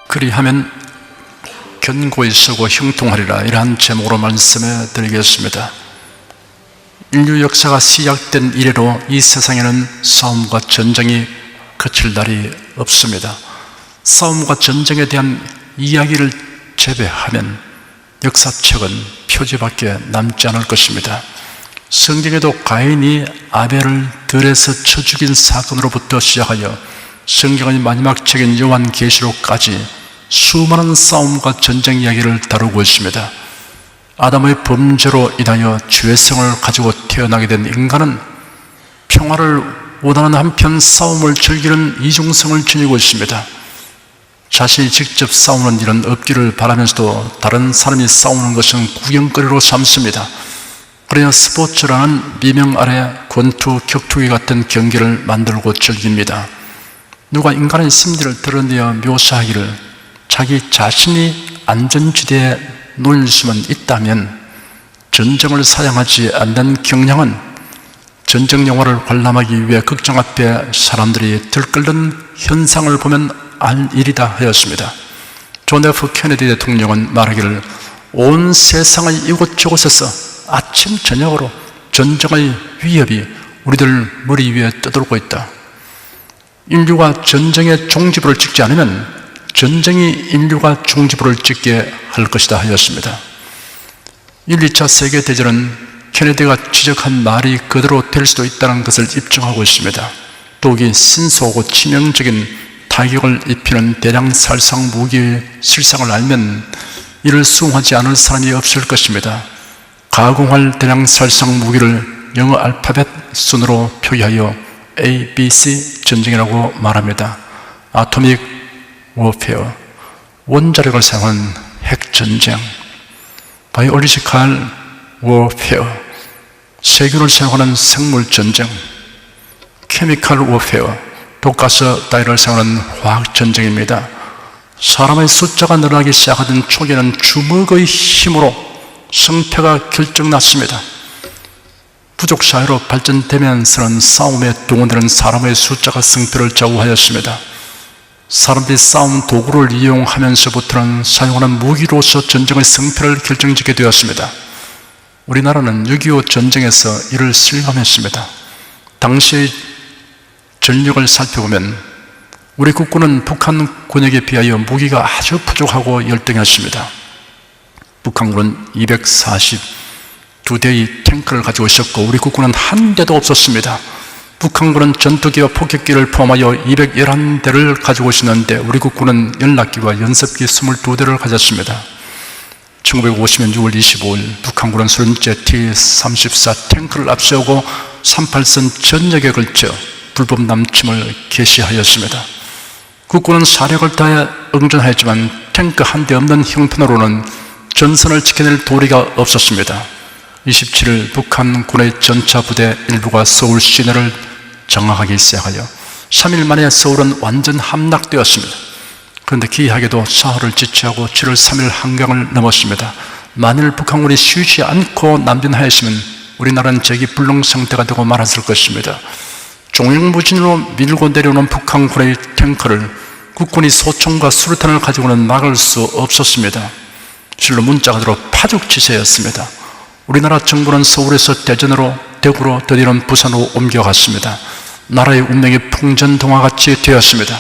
그리하면 견고히 서고 형통하리라, 이러한 제목으로 말씀해 드리겠습니다. 인류 역사가 시작된 이래로 이 세상에는 싸움과 전쟁이 그칠 날이 없습니다. 싸움과 전쟁에 대한 이야기를 재배하면 역사책은 표지밖에 남지 않을 것입니다. 성경에도 가인이 아벨을 들에서 쳐 죽인 사건으로부터 시작하여 성경의 마지막 책인 요한계시록까지 수많은 싸움과 전쟁 이야기를 다루고 있습니다. 아담의 범죄로 인하여 죄성을 가지고 태어나게 된 인간은 평화를 원하는 한편 싸움을 즐기는 이중성을 지니고 있습니다. 자신이 직접 싸우는 일은 없기를 바라면서도 다른 사람이 싸우는 것은 구경거리로 삼습니다. 그러나 스포츠라는 미명 아래 권투, 격투기 같은 경기를 만들고 즐깁니다. 누가 인간의 심리를 드러내어 묘사하기를 자기 자신이 안전지대에 놓일 수만 있다면 전쟁을 사양하지 않는 경향은 전쟁 영화를 관람하기 위해 극장 앞에 사람들이 들끓는 현상을 보면 알 일이다 하였습니다. 존 F 케네디 대통령은 말하기를 온 세상의 이곳저곳에서 아침 저녁으로 전쟁의 위협이 우리들 머리 위에 떠돌고 있다. 인류가 전쟁의 종지부를 찍지 않으면 전쟁이 인류가 종지부를 찍게 할 것이다 하였습니다. 1, 2차 세계대전은 케네디가 지적한 말이 그대로 될 수도 있다는 것을 입증하고 있습니다. 독이 신속하고 치명적인 타격을 입히는 대량 살상 무기의 실상을 알면 이를 수용하지 않을 사람이 없을 것입니다. 가공할 대량 살상 무기를 영어 알파벳 순으로 표기하여 A, B, C 전쟁이라고 말합니다. 아토믹 워페어, 원자력을 사용한 핵전쟁, 바이올리지컬 워페어, 세균을 사용하는 생물전쟁, 케미컬 워페어, 독가스 다이를 사용하는 화학전쟁입니다. 사람의 숫자가 늘어나기 시작하던 초기에는 주먹의 힘으로 승패가 결정났습니다. 부족사회로 발전되면서는 싸움에 동원되는 사람의 숫자가 승패를 좌우하였습니다. 사람들이 싸움 도구를 이용하면서부터는 사용하는 무기로서 전쟁의 승패를 결정짓게 되었습니다. 우리나라는 6.25 전쟁에서 이를 실감했습니다. 당시의 전력을 살펴보면 우리 국군은 북한 군에게 비하여 무기가 아주 부족하고 열등했습니다. 북한군은 242대의 탱크를 가지고 있었고 우리 국군은 한 대도 없었습니다. 북한군은 전투기와 폭격기를 포함하여 211대를 가지고 있었는데 우리 국군은 연락기와 연습기 22대를 가졌습니다. 1950년 6월 25일 북한군은 소련제 T-34 탱크를 앞세우고 38선 전역에 걸쳐 불법 남침을 개시하였습니다. 국군은 사력을 다해 응전하였지만 탱크 한 대 없는 형편으로는 전선을 지켜낼 도리가 없었습니다. 27일 북한군의 전차부대 일부가 서울 시내를 장악하기 시작하여 3일 만에 서울은 완전 함락되었습니다. 그런데 기이하게도 사흘을 지체하고 7월 3일 한강을 넘었습니다. 만일 북한군이 쉬지 않고 남진하였으면 우리나라는 재기불능 상태가 되고 말았을 것입니다. 종횡무진으로 밀고 내려오는 북한군의 탱크를 국군이 소총과 수류탄을 가지고는 막을 수 없었습니다. 실로 문자가 들어 파죽지세였습니다. 우리나라 정부는 서울에서 대전으로, 대구로, 드디어는 부산으로 옮겨갔습니다. 나라의 운명이 풍전동화같이 되었습니다.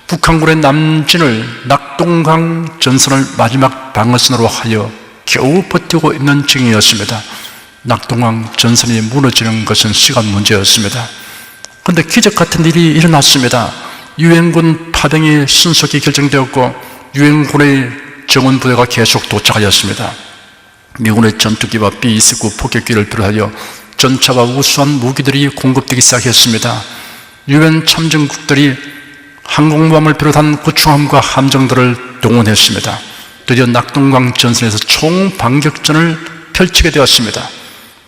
북한군의 남진을 낙동강 전선을 마지막 방어선으로 하여 겨우 버티고 있는 중이었습니다. 낙동강 전선이 무너지는 것은 시간 문제였습니다. 그런데 기적 같은 일이 일어났습니다. 유엔군 파병이 신속히 결정되었고 유엔군의 정원부대가 계속 도착하였습니다. 미군의 전투기와 B-29 폭격기를 비롯하여 전차와 우수한 무기들이 공급되기 시작했습니다. 유엔 참전국들이 항공모함을 비롯한 구축함과 함정들을 동원했습니다. 드디어 낙동강 전선에서 총반격전을 펼치게 되었습니다.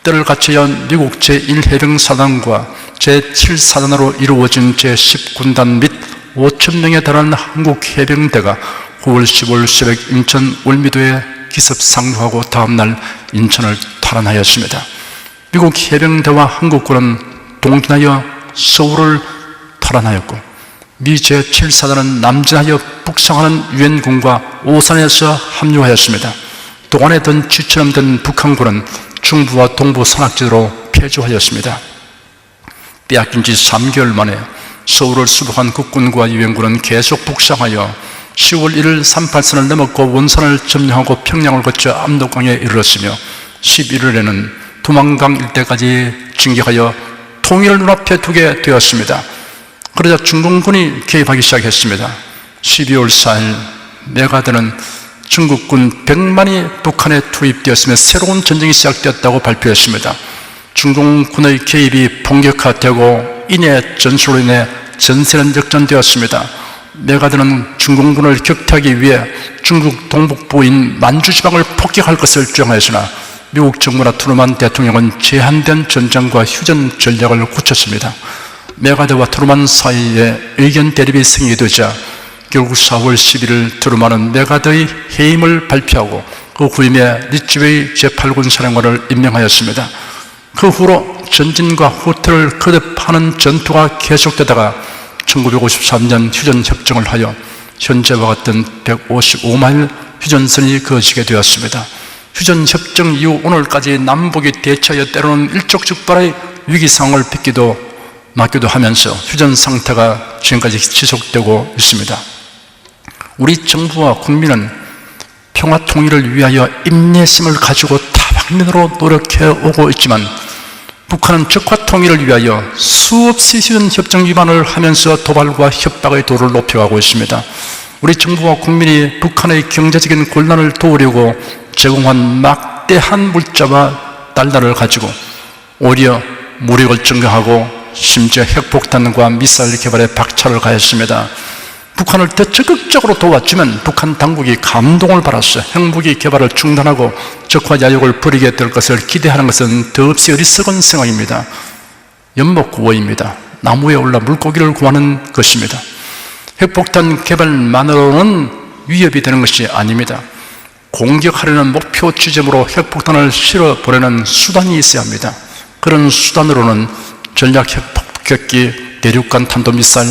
때를 갖춰야 미국 제1해병사단과 제7사단으로 이루어진 제10군단 및 5,000명에 달하는 한국 해병대가 9월 15일 새벽 인천 울미도에 기습 상륙하고 다음날 인천을 탈환하였습니다. 미국 해병대와 한국군은 동진하여 서울을 탈환하였고, 미 제7사단은 남진하여 북상하는 유엔군과 오산에서 합류하였습니다. 동안에 든 쥐처럼 든 북한군은 중부와 동부 산악지대로 패주하였습니다. 빼앗긴 지 3개월 만에 서울을 수복한 국군과 유엔군은 계속 북상하여 10월 1일 38선을 넘었고 원산을 점령하고 평양을 거쳐 압록강에 이르렀으며 11일에는 두만강 일대까지 진격하여 통일을 눈앞에 두게 되었습니다. 그러자 중공군이 개입하기 시작했습니다. 12월 4일 메가드는 중국군 100만이 북한에 투입되었으며 새로운 전쟁이 시작되었다고 발표했습니다. 중공군의 개입이 본격화되고 이내 전술로 인해 전세는 역전되었습니다. 메가드는 중공군을 격퇴하기 위해 중국 동북부인 만주지방을 폭격할 것을 주장하였으나 미국 정부나 트루만 대통령은 제한된 전장과 휴전 전략을 굳혔습니다. 메가드와 트루만 사이에 의견 대립이 생기되자 결국 4월 11일 트루만은 메가드의 해임을 발표하고 그 후임에 리츠웨이 제8군 사령관을 임명하였습니다. 그 후로 전진과 후퇴를 거듭하는 전투가 계속되다가 1953년 휴전협정을 하여 현재와 같은 155마일 휴전선이 그어지게 되었습니다. 휴전협정 이후 오늘까지 남북이 대처하여 때로는 일촉즉발의 위기상황을 빚기도 맞기도 하면서 휴전 상태가 지금까지 지속되고 있습니다. 우리 정부와 국민은 평화 통일을 위하여 인내심을 가지고 다방면으로 노력해 오고 있지만 북한은 적화 통일을 위하여 수없이 휴전협정 위반을 하면서 도발과 협박의 도를 높여가고 있습니다. 우리 정부와 국민이 북한의 경제적인 곤란을 도우려고 제공한 막대한 물자와 달러를 가지고 오히려 무력을 증강하고 심지어 핵폭탄과 미사일 개발에 박차를 가했습니다. 북한을 더 적극적으로 도왔지만 북한 당국이 감동을 받았어 핵무기 개발을 중단하고 적화 야욕을 부리게 될 것을 기대하는 것은 더없이 어리석은 생각입니다. 연목구호입니다. 나무에 올라 물고기를 구하는 것입니다. 핵폭탄 개발만으로는 위협이 되는 것이 아닙니다. 공격하려는 목표 지점으로 핵폭탄을 실어 보내는 수단이 있어야 합니다. 그런 수단으로는 전략 핵폭격기, 대륙간 탄도미사일,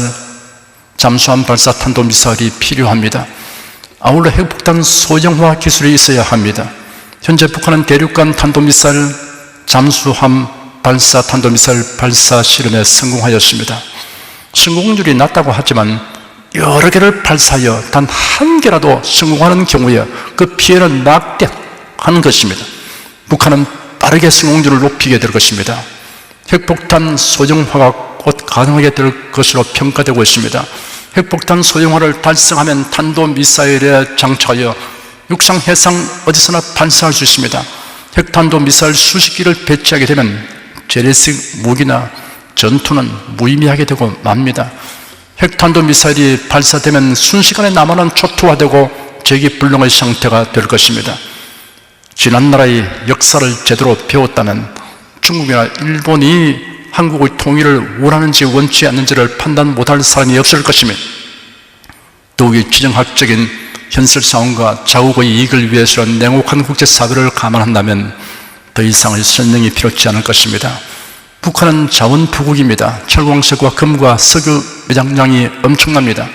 잠수함 발사 탄도미사일이 필요합니다. 아울러 핵폭탄 소형화 기술이 있어야 합니다. 현재 북한은 대륙간 탄도미사일, 잠수함 발사 탄도미사일 발사 실험에 성공하였습니다. 성공률이 낮다고 하지만 여러 개를 발사하여 단 한 개라도 성공하는 경우에 그 피해는 막대한 것입니다. 북한은 빠르게 성공률을 높이게 될 것입니다. 핵폭탄 소형화가 곧 가능하게 될 것으로 평가되고 있습니다. 핵폭탄 소형화를 달성하면 탄도미사일에 장착하여 육상, 해상 어디서나 발사할 수 있습니다. 핵탄도미사일 수십 기를 배치하게 되면 재래식 무기나 전투는 무의미하게 되고 맙니다. 핵탄도미사일이 발사되면 순식간에 남한은 초토화되고 재기불능의 상태가 될 것입니다. 지난 나라의 역사를 제대로 배웠다면 중국이나 일본이 한국의 통일을 원하는지 원치 않는지를 판단 못할 사람이 없을 것이며 더욱이 지정학적인 현실 상황과 자국의 이익을 위해서는 냉혹한 국제사회를 감안한다면 더 이상의 설명이 필요치 않을 것입니다. 북한은 자원부국입니다. 철광석과 금과 석유 매장량이 엄청납니다.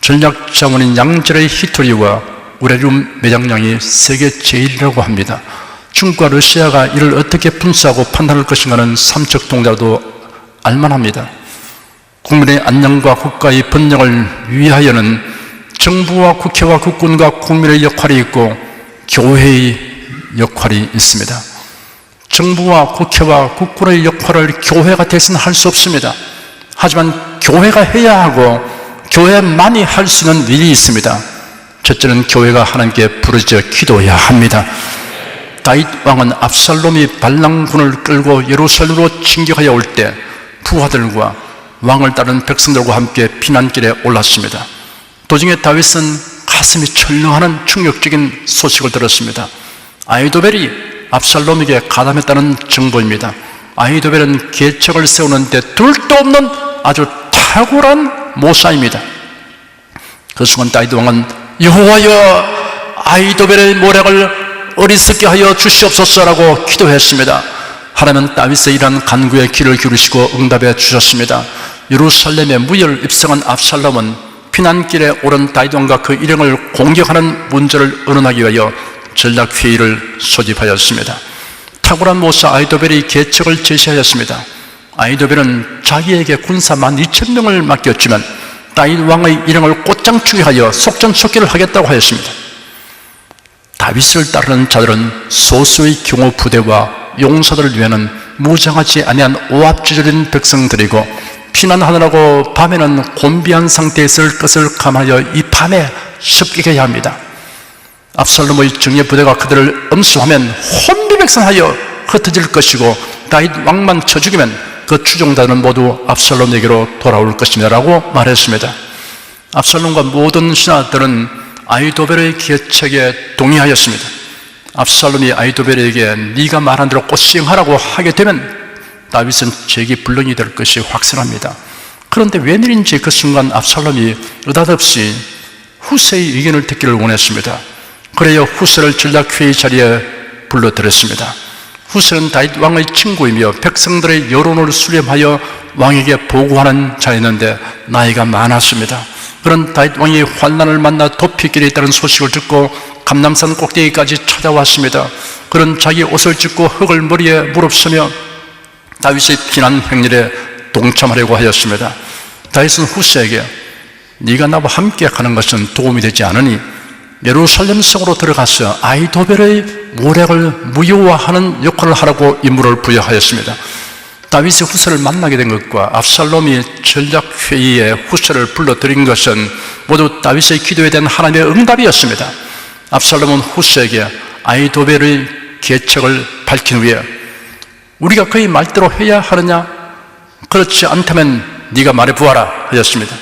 전략 자원인 양질의 히토리와 우레늄 매장량이 세계 제일이라고 합니다. 중국과 러시아가 이를 어떻게 분수하고 판단할 것인가는 삼척동자도 알만합니다. 국민의 안녕과 국가의 번영을 위하여는 정부와 국회와 국군과 국민의 역할이 있고 교회의 역할이 있습니다. 정부와 국회와 국군의 역할을 교회가 대신할 수 없습니다. 하지만 교회가 해야 하고 교회만이 할 수 있는 일이 있습니다. 첫째는 교회가 하나님께 부르짖어 기도해야 합니다. 다윗 왕은 압살롬이 발랑군을 끌고 예루살렘으로 진격하여 올 때 부하들과 왕을 따른 백성들과 함께 피난길에 올랐습니다. 도중에 다윗은 가슴이 철렁하는 충격적인 소식을 들었습니다. 아히도벨이 압살롬에게 가담했다는 정보입니다. 아히도벨은 계책을 세우는데 둘도 없는 아주 탁월한 모사입니다. 그 순간 다윗 왕은 여호와여 아히도벨의 모략을 어리석게 하여 주시옵소서라고 기도했습니다. 하나님은 다윗의 이러한 간구에 귀를 기울이시고 응답해 주셨습니다. 예루살렘에 무혈 입성한 압살롬은 피난길에 오른 다윗 왕과 그 일행을 공격하는 문제를 의논하기 위하여 전략회의를 소집하였습니다. 탁월한 모사 아히도벨이 계책을 제시하였습니다. 아히도벨은 자기에게 군사 12,000명을 맡겼지만 다윗 왕의 일행을 곧장 추격하여 속전속결을 하겠다고 하였습니다. 다윗을 따르는 자들은 소수의 경호 부대와 용사들을 위하는 무장하지 아니한 오합지졸인 백성들이고 피난하느라고 밤에는 곤비한 상태에 있을 것을 감하여 이 밤에 습격해야 합니다. 압살롬의 정예 부대가 그들을 엄습하면 혼비백산하여 흩어질 것이고 다윗 왕만 쳐 죽이면 그 추종자들은 모두 압살롬에게로 돌아올 것입니다 라고 말했습니다. 압살롬과 모든 신하들은 아히도벨의 계책에 동의하였습니다. 압살롬이 아히도벨에게 네가 말한 대로 꼭 시행하라고 하게 되면 다윗은 재기불능이 될 것이 확실합니다. 그런데 웬일인지 그 순간 압살롬이 느닷없이 후세의 의견을 듣기를 원했습니다. 그래야 후세를 전략회의 자리에 불러들였습니다. 후세는 다윗 왕의 친구이며 백성들의 여론을 수렴하여 왕에게 보고하는 자였는데 나이가 많았습니다. 그런 다윗 왕이 환난을 만나 도피길에 있다는 소식을 듣고 감람산 꼭대기까지 찾아왔습니다. 그런 자기 옷을 찢고 흙을 머리에 무릅쓰며 다윗의 피난 행렬에 동참하려고 하였습니다. 다윗은 후세에게 네가 나와 함께 가는 것은 도움이 되지 않으니 예루살렘 성으로 들어가서 아히도벨의 모략을 무효화하는 역할을 하라고 임무를 부여하였습니다. 다윗이 후세를 만나게 된 것과 압살롬이 전략회의에 후세를 불러들인 것은 모두 다윗의 기도에 대한 하나님의 응답이었습니다. 압살롬은 후세에게 아히도벨의 계책을 밝힌 후에 우리가 그의 말대로 해야 하느냐? 그렇지 않다면 네가 말해보아라 하였습니다.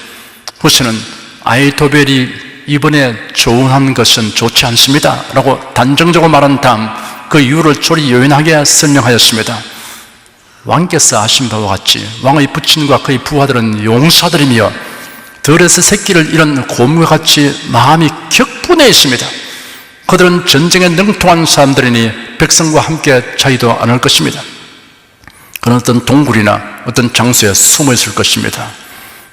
후세는 아히도벨이 이번에 조언한 것은 좋지 않습니다 라고 단정적으로 말한 다음 그 이유를 조리 요연하게 설명하였습니다. 왕께서 아신 바와 같이 왕의 부친과 그의 부하들은 용사들이며 들에서 새끼를 잃은 곰과 같이 마음이 격분해 있습니다. 그들은 전쟁에 능통한 사람들이니 백성과 함께 자유도 않을 것입니다. 그는 어떤 동굴이나 어떤 장소에 숨어 있을 것입니다.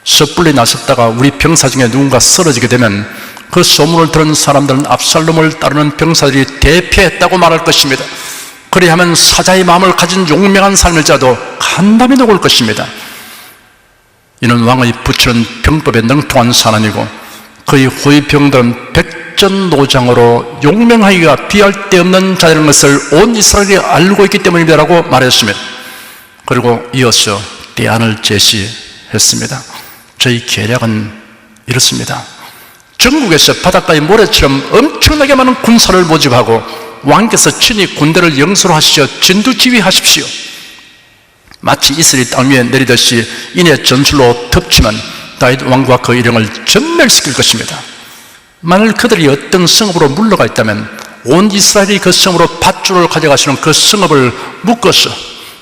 섣불리 나섰다가 우리 병사 중에 누군가 쓰러지게 되면 그 소문을 들은 사람들은 압살롬을 따르는 병사들이 대피했다고 말할 것입니다. 그리하면 사자의 마음을 가진 용맹한 삶을자도 간담이 녹을 것입니다. 이는 왕의 부친은 병법에 능통한 사람이고 그의 후의 병들은 백전노장으로 용맹하기가 비할 데 없는 자라는 것을 온 이스라엘이 알고 있기 때문이다 라고 말했습니다. 그리고 이어서 대안을 제시했습니다. 저희 계략은 이렇습니다. 전국에서 바닷가의 모래처럼 엄청나게 많은 군사를 모집하고 왕께서 친히 군대를 영수로 하시어 진두지휘하십시오. 마치 이슬이 땅 위에 내리듯이 이내 전술로 덮치면 다윗 왕과 그 일행을 전멸시킬 것입니다. 만일 그들이 어떤 성읍으로 물러가 있다면 온 이스라엘이 그 성으로 밧줄을 가져가시는 그 성읍을 묶어서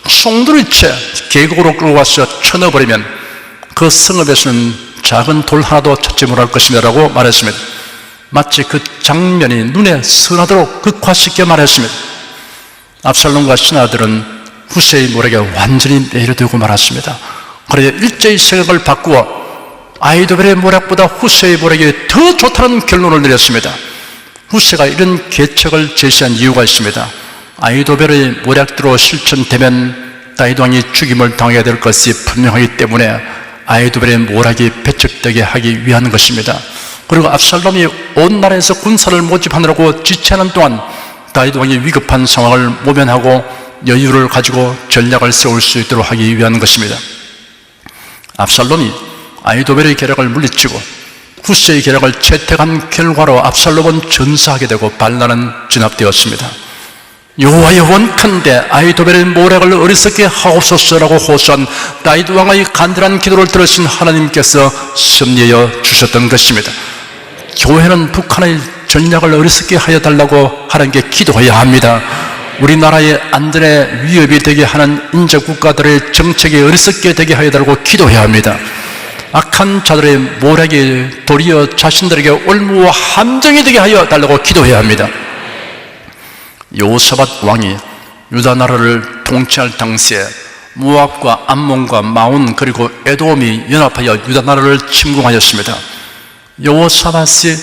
송두리째 계곡으로 끌고 와서 쳐넣어버리면 그 성읍에서는 작은 돌 하나도 찾지 못할 것입니다 라고 말했습니다. 마치 그 장면이 눈에 선하도록 극화시켜 말했습니다. 압살롬과 신하들은 후세의 모략에 완전히 매료되고 말았습니다. 그래야 일제히 생각을 바꾸어 아히도벨의 모략보다 후세의 모략이 더 좋다는 결론을 내렸습니다. 후세가 이런 계책을 제시한 이유가 있습니다. 아히도벨의 모략대로 실천되면 다윗 왕이 죽임을 당하게 될 것이 분명하기 때문에 아히도벨의 모략이 배척되게 하기 위한 것입니다. 그리고 압살롬이 온 나라에서 군사를 모집하느라고 지체하는 동안 다윗 왕이 위급한 상황을 모면하고 여유를 가지고 전략을 세울 수 있도록 하기 위한 것입니다. 압살롬이 아히도벨의 계략을 물리치고 후세의 계략을 채택한 결과로 압살롬은 전사하게 되고 반란은 진압되었습니다. 여호와여 원컨대 아히도벨의 모략을 어리석게 하옵소서라고 호소한 다윗 왕의 간절한 기도를 들으신 하나님께서 섭리하여 주셨던 것입니다. 교회는 북한의 전략을 어리석게 하여 달라고 하나님께 기도해야 합니다. 우리나라의 안전에 위협이 되게 하는 인접국가들의 정책이 어리석게 되게 하여 달라고 기도해야 합니다. 악한 자들의 모략이 도리어 자신들에게 올무와 함정이 되게 하여 달라고 기도해야 합니다. 여호사밧 왕이 유다 나라를 통치할 당시에 모압과 암몬과 마온 그리고 에돔이 연합하여 유다 나라를 침공하였습니다. 여호사밧이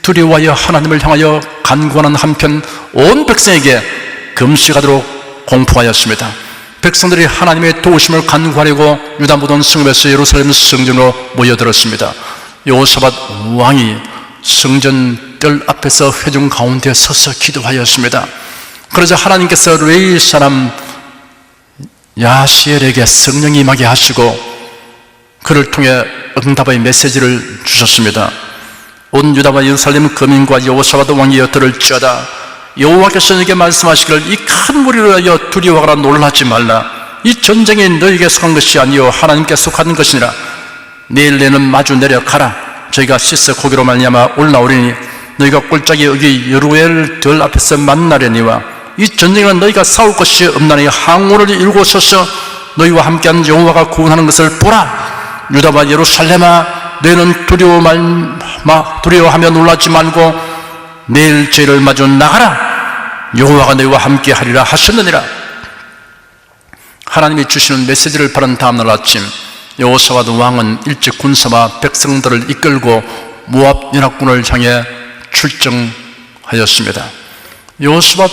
두려워하여 하나님을 향하여 간구하는 한편 온 백성에게 금식하도록 공포하였습니다. 백성들이 하나님의 도우심을 간구하려고 유다 모든 성읍에서 예루살렘 성전으로 모여들었습니다. 여호사밧 왕이 성전 뜰 앞에서 회중 가운데 서서 기도하였습니다. 그러자 하나님께서 레위 사람 야시엘에게 성령이 임하게 하시고 그를 통해 응답의 메시지를 주셨습니다. 온 유다와 예루살렘 거민과 여호사밧 왕이 여들을 찌하다 여호와께서 너에게 말씀하시기를 이 큰 무리를 하여 두려워하거나 놀라지 말라. 이 전쟁이 너에게 속한 것이 아니요 하나님께 속한 것이니라. 내일 내는 마주 내려가라. 저희가 씻어 고기로 말미암아 올라오리니 너희가 꼴짝이 여기 여루엘 들 앞에서 만나려니와 이 전쟁에는 너희가 싸울 것이 없나니 항우를 일고 서서 너희와 함께한 여호와가 구원하는 것을 보라. 유다와 예루살렘아 너희는 두려워하며 놀라지 말고 내일 저희를 마주 나가라. 여호와가 너희와 함께 하리라 하셨느니라. 하나님이 주시는 메시지를 받은 다음날 아침 여호사밧 왕은 일찍 군사와 백성들을 이끌고 모압 연합군을 향해 출정하였습니다. 여호사밧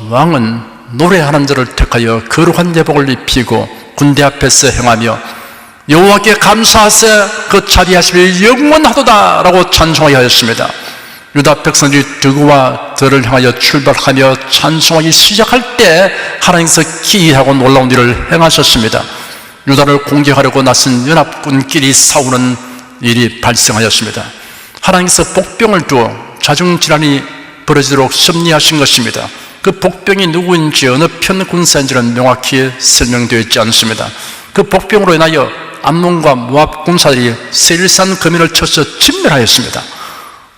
왕은 노래하는 자를 택하여 거룩한 예복을 입히고 군대 앞에서 행하며 여호와께 감사하세 그 자비하심이 영원하도다 라고 찬송하여 하였습니다. 유다 백성들이 드고와 들을 향하여 출발하며 찬송하기 시작할 때 하나님께서 기이하고 놀라운 일을 행하셨습니다. 유다를 공격하려고 나선 연합군끼리 싸우는 일이 발생하였습니다. 하나님께서 복병을 두어 자중질환이 벌어지도록 섭리하신 것입니다. 그 복병이 누구인지 어느 편 군사인지는 명확히 설명되어 있지 않습니다. 그 복병으로 인하여 암몬과 모압 군사들이 세일산 거민을 쳐서 진멸하였습니다.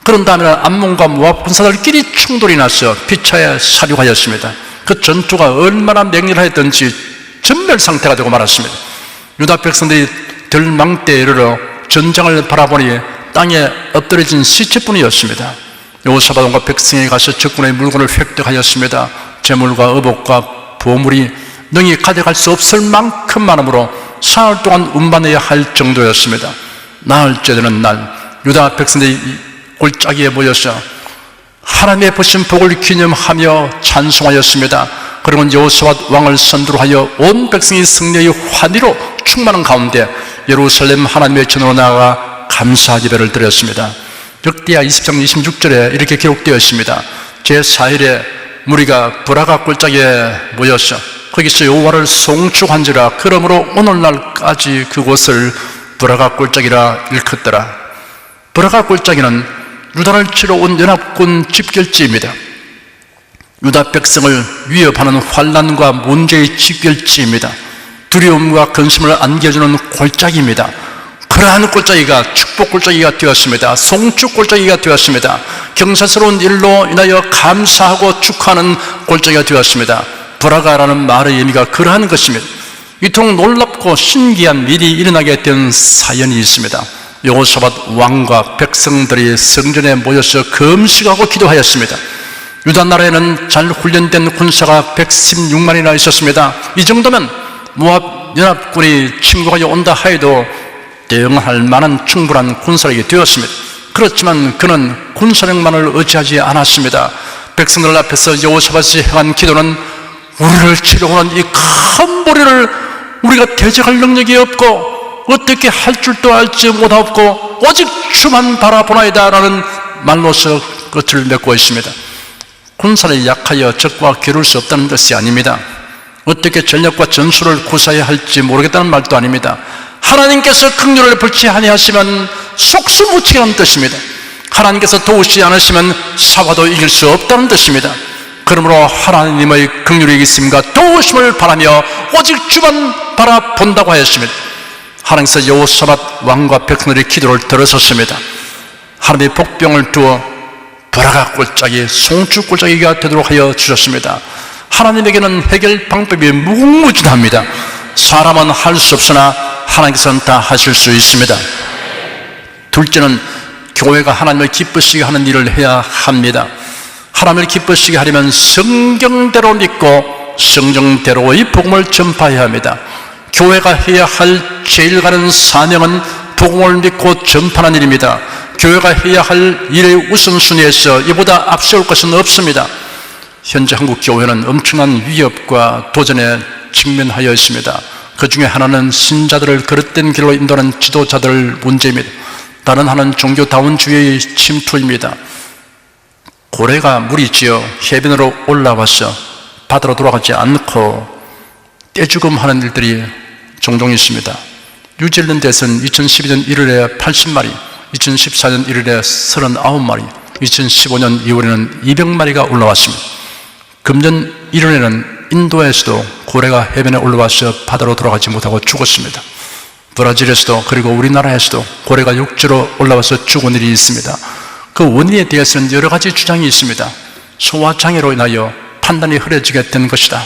그런 다음에 암몬과 모압 군사들끼리 충돌이 나서 피차에 사륙하였습니다. 그 전투가 얼마나 맹렬하였던지 전멸 상태가 되고 말았습니다. 유다 백성들이 들망대에 이르러 전장을 바라보니 땅에 엎드려진 시체뿐이었습니다. 여호사밧 왕과 백성이 가서 적군의 물건을 획득하였습니다. 재물과 의복과 보물이 능히 가져갈 수 없을 만큼 많으므로 사흘 동안 운반해야 할 정도였습니다. 나흘째 되는 날 유다 백성들이 골짜기에 모여서 하나님의 보신 복을 기념하며 찬송하였습니다. 그러면 여호사밧 왕을 선두로 하여 온 백성이 승리의 환희로 충만한 가운데 예루살렘 하나님의 전으로 나아가 감사 예배를 드렸습니다. 역대하 20장 26절에 이렇게 기록되어 있습니다. 제4일에 무리가 브라가 골짜기에 모여서 거기서 여호와를 송축한지라. 그러므로 오늘날까지 그곳을 브라가 골짜기라 일컫더라. 브라가 골짜기는 유다를 치러 온 연합군 집결지입니다. 유다 백성을 위협하는 환난과 문제의 집결지입니다. 두려움과 근심을 안겨주는 골짜기입니다. 그러한 골짜기가 축복 골짜기가 되었습니다. 송축 골짜기가 되었습니다. 경사스러운 일로 인하여 감사하고 축하하는 골짜기가 되었습니다. 브라가라는 말의 의미가 그러한 것입니다. 이토록 놀랍고 신기한 일이 일어나게 된 사연이 있습니다. 여호사밧 왕과 백성들이 성전에 모여서 금식하고 기도하였습니다. 유다 나라에는 잘 훈련된 군사가 116만이나 있었습니다. 이 정도면 모압 연합군이 침공하여 온다 하여도 대응할 만한 충분한 군사력이 되었습니다. 그렇지만 그는 군사력만을 의지하지 않았습니다. 백성들 앞에서 여호사밧이 행한 기도는 우리를 치려고 하는 이 큰 무리를 우리가 대적할 능력이 없고 어떻게 할 줄도 알지 못하고 오직 주만 바라보나이다 라는 말로서 끝을 맺고 있습니다. 군사력이 약하여 적과 겨룰 수 없다는 것이 아닙니다. 어떻게 전력과 전술을 구사해야 할지 모르겠다는 말도 아닙니다. 하나님께서 긍휼을 베풀지 아니하시면 속수무책이라는 뜻입니다. 하나님께서 도우시지 않으시면 사과도 이길 수 없다는 뜻입니다. 그러므로 하나님의 긍휼의 있음과 도우심을 바라며 오직 주만 바라본다고 하였습니다. 하나님께서 여호사밧 왕과 백성들의 기도를 들으셨습니다. 하나님의 복병을 두어 브라가 골짜기, 송축 골짜기가 되도록 하여 주셨습니다. 하나님에게는 해결 방법이 무궁무진합니다. 사람은 할 수 없으나 하나님께서는 다 하실 수 있습니다. 둘째는 교회가 하나님을 기쁘시게 하는 일을 해야 합니다. 하나님을 기쁘시게 하려면 성경대로 믿고 성경대로 이 복음을 전파해야 합니다. 교회가 해야 할 제일 가는 사명은 복음을 믿고 전파하는 일입니다. 교회가 해야 할 일의 우선순위에서 이보다 앞세울 것은 없습니다. 현재 한국 교회는 엄청난 위협과 도전에 직면하여 있습니다. 그 중에 하나는 신자들을 그릇된 길로 인도하는 지도자들 문제입니다. 다른 하나는 종교다원주의의 침투입니다. 고래가 물이 지어 해변으로 올라와서 바다로 돌아가지 않고 떼죽음하는 일들이 종종 있습니다. 뉴질랜드에서는 2012년 1월에 80마리, 2014년 1월에 39마리, 2015년 2월에는 200마리가 올라왔습니다. 금년 1월에는 인도에서도 고래가 해변에 올라와서 바다로 돌아가지 못하고 죽었습니다. 브라질에서도 그리고 우리나라에서도 고래가 육지로 올라와서 죽은 일이 있습니다. 그 원인에 대해서는 여러 가지 주장이 있습니다. 소화장애로 인하여 판단이 흐려지게 된 것이다.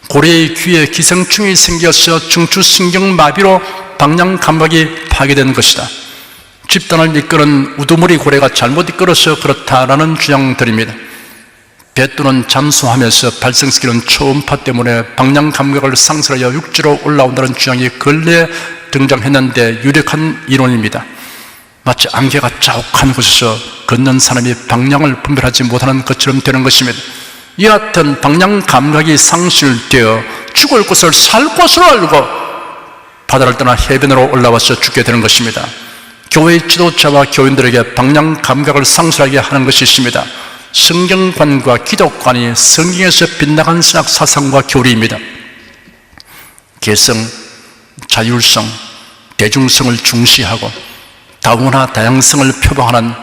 고래의 귀에 기생충이 생겨서 중추신경마비로 방향 감각이 파괴된 것이다. 집단을 이끄는 우두머리 고래가 잘못 이끌어서 그렇다라는 주장들입니다. 배 또는 잠수하면서 발생시키는 초음파 때문에 방향 감각을 상실하여 육지로 올라온다는 주장이 근래에 등장했는데 유력한 이론입니다. 마치 안개가 자욱한 곳에서 걷는 사람이 방향을 분별하지 못하는 것처럼 되는 것입니다. 이 같은 방향 감각이 상실되어 죽을 곳을 살 곳으로 알고 바다를 떠나 해변으로 올라와서 죽게 되는 것입니다. 교회의 지도자와 교인들에게 방향 감각을 상실하게 하는 것이 있습니다. 성경관과 기독관이 성경에서 빗나간 신학 사상과 교리입니다. 개성, 자율성, 대중성을 중시하고 다문화 다양성을 표방하는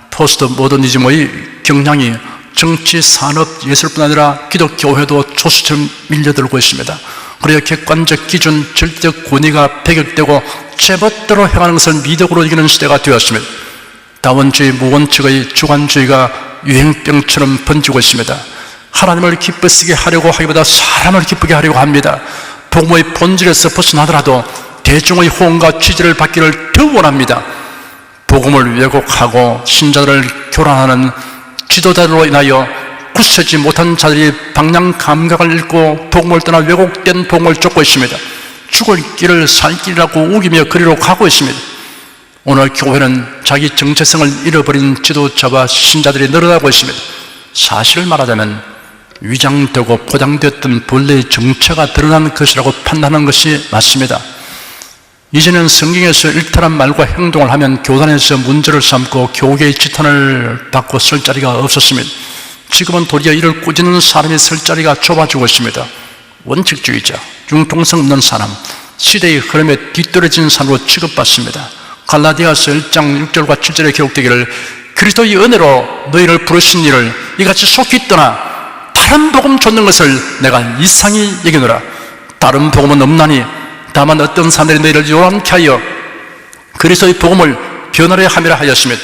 포스트 모더니즘의 경향이 정치, 산업, 예술뿐 아니라 기독교회도 조수처럼 밀려들고 있습니다. 그래야 객관적 기준, 절대적 권위가 배격되고 제멋대로 행하는 것을 미덕으로 이기는 시대가 되었습니다. 다원주의, 무원칙의 주관주의가 유행병처럼 번지고 있습니다. 하나님을 기쁘시게 하려고 하기보다 사람을 기쁘게 하려고 합니다. 복음의 본질에서 벗어나더라도 대중의 호응과 지지를 받기를 더 원합니다. 복음을 왜곡하고 신자들을 교란하는 지도자들로 인하여 굳세지 못한 자들이 방향 감각을 잃고 복음을 떠나 왜곡된 복음을 쫓고 있습니다. 죽을 길을 살 길이라고 우기며 그리로 가고 있습니다. 오늘 교회는 자기 정체성을 잃어버린 지도자와 신자들이 늘어나고 있습니다. 사실을 말하자면 위장되고 포장되었던 본래의 정체가 드러난 것이라고 판단하는 것이 맞습니다. 이제는 성경에서 일탈한 말과 행동을 하면 교단에서 문제를 삼고 교계의 지탄을 받고 설 자리가 없었습니다. 지금은 도리어 이를 꾸짖는 사람이 설 자리가 좁아지고 있습니다. 원칙주의자, 융통성 없는 사람, 시대의 흐름에 뒤떨어진 사람으로 취급받습니다. 갈라디아서 1장 6절과 7절에 기록되기를 그리스도의 은혜로 너희를 부르신 이를 이같이 속히 떠나 다른 복음 쫓는 것을 내가 이상히 여기노라. 다른 복음은 없나니 다만 어떤 사람들이 너희를 요란케 하여 그리스도의 복음을 변하려 함이라 하였습니다.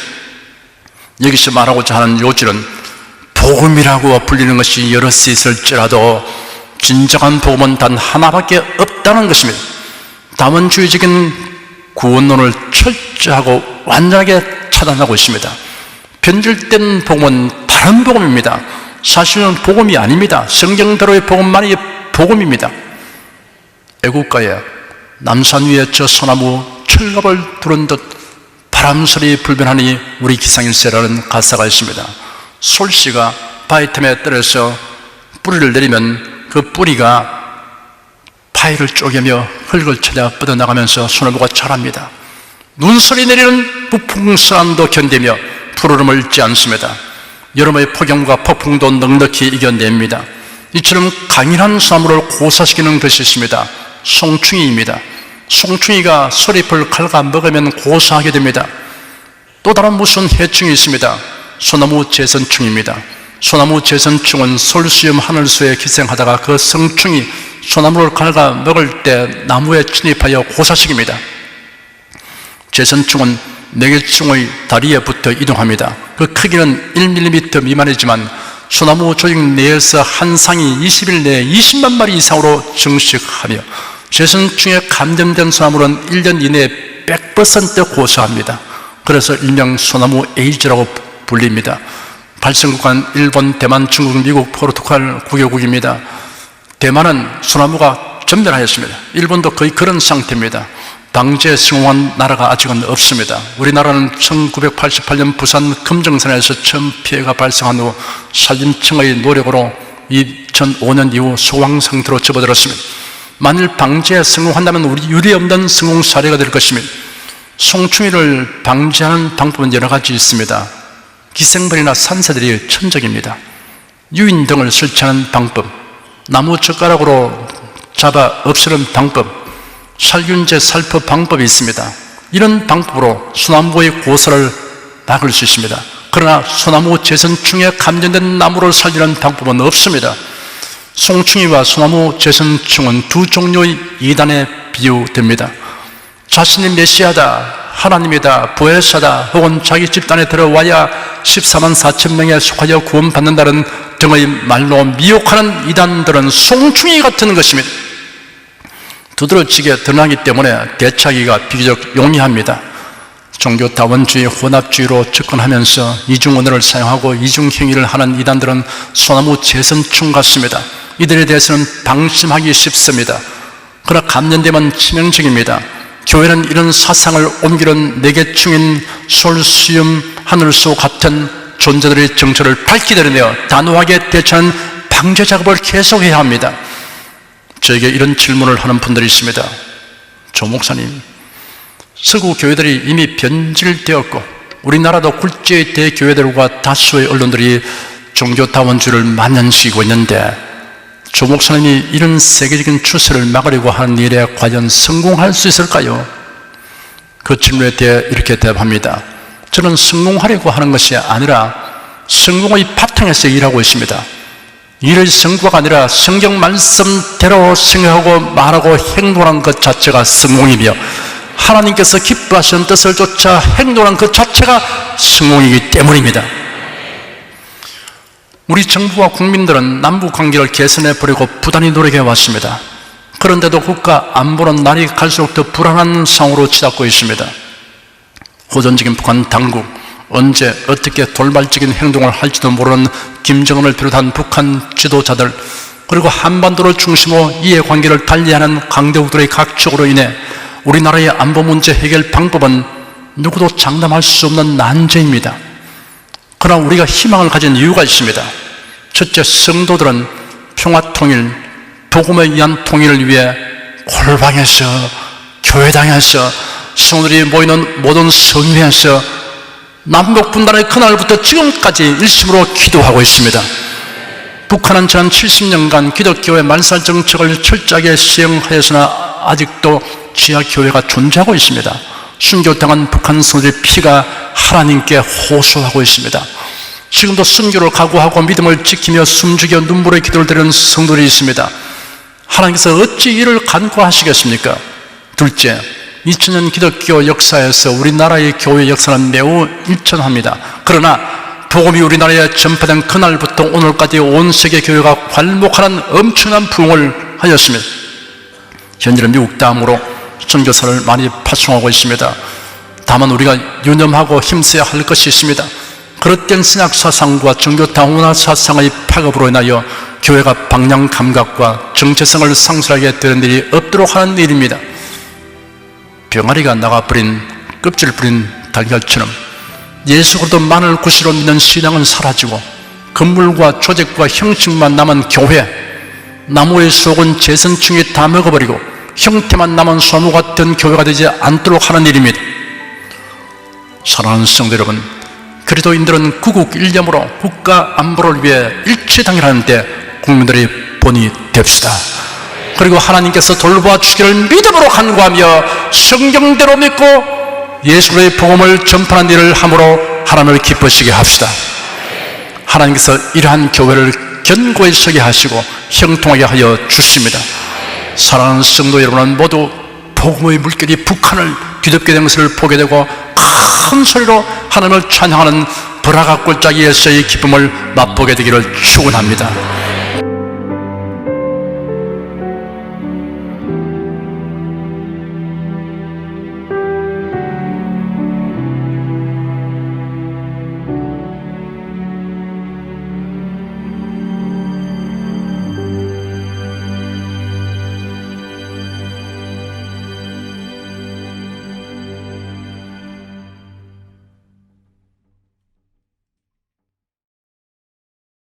여기서 말하고자 하는 요지는 복음이라고 불리는 것이 여럿이 있을지라도 진정한 복음은 단 하나밖에 없다는 것입니다. 다원주의적인 구원론을 철저하고 완전하게 차단하고 있습니다. 변질된 복음은 다른 복음입니다. 사실은 복음이 아닙니다. 성경대로의 복음만이 복음입니다. 애국가에 남산 위에 저 소나무 철갑을 두른 듯 바람소리 불변하니 우리 기상일세라는 가사가 있습니다. 솔씨가 바위틈에 떨어져 뿌리를 내리면 그 뿌리가 파이를 쪼개며 흙을 찾아 뻗어나가면서 소나무가 자랍니다. 눈소리 내리는 무풍선도 견디며 푸르름을 잃지 않습니다. 여름의 폭염과 폭풍도 넉넉히 이겨냅니다. 이처럼 강인한 소나무를 고사시키는 것이 있습니다. 송충이입니다. 송충이가 소리풀 칼과 먹으면 고사하게 됩니다. 또 다른 무슨 해충이 있습니다. 소나무 재선충입니다. 소나무 재선충은 솔수염 하늘수에 기생하다가 그 성충이 소나무를 갉아 먹을 때 나무에 침입하여 고사시킵니다. 재선충은 매개충의 다리에 붙어 이동합니다. 그 크기는 1mm 미만이지만 소나무 조직 내에서 한 상이 20일 내에 20만 마리 이상으로 증식하며 재선충에 감염된 소나무는 1년 이내에 100% 고사합니다. 그래서 일명 소나무 에이즈라고 불립니다. 발생국은 일본, 대만, 중국, 미국, 포르투갈 9개국입니다. 대만은 소나무가 전멸하였습니다. 일본도 거의 그런 상태입니다. 방제에 성공한 나라가 아직은 없습니다. 우리나라는 1988년 부산 금정산에서 처음 피해가 발생한 후 산림청의 노력으로 2005년 이후 소강 상태로 접어들었습니다. 만일 방제에 성공한다면 우리 유례없는 성공 사례가 될 것입니다. 송충이를 방지하는 방법은 여러 가지 있습니다. 기생벌이나 산새들이 천적입니다. 유인 등을 설치하는 방법, 나무 젓가락으로 잡아 없애는 방법, 살균제 살포 방법이 있습니다. 이런 방법으로 소나무의 고소를 막을 수 있습니다. 그러나 소나무 재선충에 감염된 나무를 살리는 방법은 없습니다. 송충이와 소나무 재선충은 두 종류의 이단에 비유됩니다. 자신이 메시아다, 하나님이다, 보혜사다, 혹은 자기 집단에 들어와야 14만 4천 명에 속하여 구원받는다는 등의 말로 미혹하는 이단들은 송충이 같은 것입니다. 두드러지게 드러나기 때문에 대처하기가 비교적 용이합니다. 종교다원주의, 혼합주의로 접근하면서 이중언어를 사용하고 이중행위를 하는 이단들은 소나무 재선충 같습니다. 이들에 대해서는 방심하기 쉽습니다. 그러나 감염되면 치명적입니다. 교회는 이런 사상을 옮기는 내계충인 솔수염, 하늘소 같은 존재들의 정체를 밝히려며 단호하게 대처하는 방제 작업을 계속해야 합니다. 저에게 이런 질문을 하는 분들이 있습니다. 조 목사님, 서구 교회들이 이미 변질되었고 우리나라도 굴지의 대교회들과 다수의 언론들이 종교다원주의를 만연시키고 있는데 조 목사님이 이런 세계적인 추세를 막으려고 하는 일에 과연 성공할 수 있을까요? 그 질문에 대해 이렇게 대답합니다. 저는 성공하려고 하는 것이 아니라 성공의 바탕에서 일하고 있습니다. 일의 성과가 아니라 성경 말씀대로 생각하고 말하고 행동하는 것 자체가 성공이며 하나님께서 기뻐하시는 뜻을 쫓아 행동하는 것 자체가 성공이기 때문입니다. 우리 정부와 국민들은 남북 관계를 개선해 보려고 부단히 노력해 왔습니다. 그런데도 국가 안보는 날이 갈수록 더 불안한 상황으로 치닫고 있습니다. 호전적인 북한 당국, 언제 어떻게 돌발적인 행동을 할지도 모르는 김정은을 비롯한 북한 지도자들, 그리고 한반도를 중심으로 이해관계를 달리하는 강대국들의 각촉으로 인해 우리나라의 안보 문제 해결 방법은 누구도 장담할 수 없는 난제입니다. 그러나 우리가 희망을 가진 이유가 있습니다. 첫째, 성도들은 평화통일, 복음에 의한 통일을 위해 골방에서, 교회당에서, 성도들이 모이는 모든 성회에서 남북분단의 그날부터 지금까지 일심으로 기도하고 있습니다. 북한은 지난 70년간 기독교의 말살정책을 철저하게 시행하였으나 아직도 지하교회가 존재하고 있습니다. 순교당한 북한 성도들의 피가 하나님께 호소하고 있습니다. 지금도 순교를 각오하고 믿음을 지키며 숨죽여 눈물의 기도를 드리는 성도들이 있습니다. 하나님께서 어찌 이를 간과하시겠습니까? 둘째, 2000년 기독교 역사에서 우리나라의 교회 역사는 매우 일천합니다. 그러나 복음이 우리나라에 전파된 그날부터 오늘까지 온 세계 교회가 괄목하는 엄청난 부흥을 하였습니다. 현재는 미국 다음으로 선교사를 많이 파송하고 있습니다. 다만 우리가 유념하고 힘써야 할 것이 있습니다. 그릇된 신약 사상과 종교 다문화 사상의 파급으로 인하여 교회가 방향 감각과 정체성을 상실하게 되는 일이 없도록 하는 일입니다. 병아리가 나가버린, 껍질을 뿌린 달걀처럼 예수 그리스도만을 구주로 믿는 신앙은 사라지고 건물과 조직과 형식만 남은 교회, 나무의 속은 재선충이 다 먹어버리고 형태만 남은 소나무 같은 교회가 되지 않도록 하는 일입니다. 사랑하는 성도 여러분, 그리스도인들은 구국 일념으로 국가 안보를 위해 일치당일하는데 국민들이 본이 됩시다. 그리고 하나님께서 돌보아 주기를 믿음으로 간구하며 성경대로 믿고 예수의 복음을 전파하는 일을 함으로 하나님을 기쁘시게 합시다. 하나님께서 이러한 교회를 견고히 서게 하시고 형통하게 하여 주십니다. 사랑하는 성도 여러분은 모두 복음의 물결이 북한을 뒤덮게 된 것을 보게 되고 큰 소리로 하나님을 찬양하는 브라가 골짜기에서의 기쁨을 맛보게 되기를 축원합니다.